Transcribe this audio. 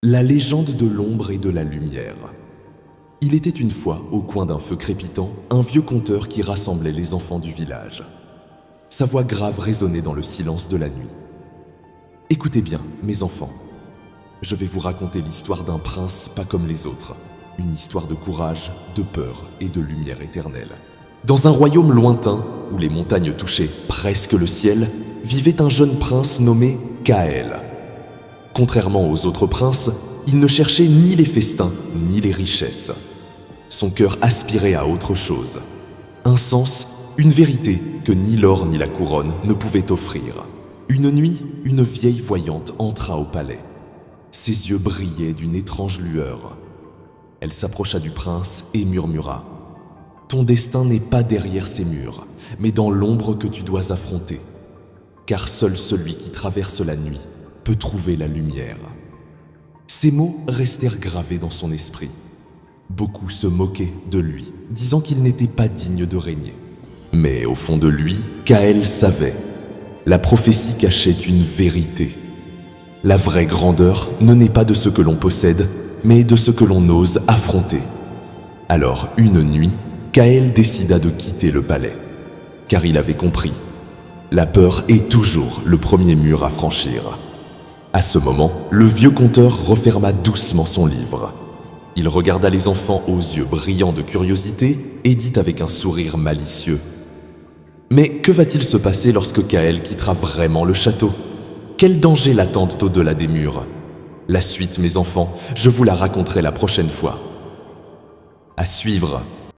La légende de l'ombre et de la lumière. Il était une fois, au coin d'un feu crépitant, un vieux conteur qui rassemblait les enfants du village. Sa voix grave résonnait dans le silence de la nuit. Écoutez bien, mes enfants. Je vais vous raconter l'histoire d'un prince pas comme les autres. Une histoire de courage, de peur et de lumière éternelle. Dans un royaume lointain, où les montagnes touchaient presque le ciel, vivait un jeune prince nommé Kaël. Contrairement aux autres princes, il ne cherchait ni les festins, ni les richesses. Son cœur aspirait à autre chose. Un sens, une vérité que ni l'or ni la couronne ne pouvaient offrir. Une nuit, une vieille voyante entra au palais. Ses yeux brillaient d'une étrange lueur. Elle s'approcha du prince et murmura : « Ton destin n'est pas derrière ces murs, mais dans l'ombre que tu dois affronter. Car seul celui qui traverse la nuit peut trouver la lumière. » Ces mots restèrent gravés dans son esprit. Beaucoup se moquaient de lui, disant qu'il n'était pas digne de régner. Mais au fond de lui, Kaël savait. La prophétie cachait une vérité. La vraie grandeur ne naît pas de ce que l'on possède, mais de ce que l'on ose affronter. Alors, une nuit, Kaël décida de quitter le palais, car il avait compris. La peur est toujours le premier mur à franchir. À ce moment, le vieux conteur referma doucement son livre. Il regarda les enfants aux yeux brillants de curiosité et dit avec un sourire malicieux : « Mais que va-t-il se passer lorsque Kaël quittera vraiment le château ? Quels dangers l'attendent au-delà des murs ? La suite, mes enfants, je vous la raconterai la prochaine fois. À suivre.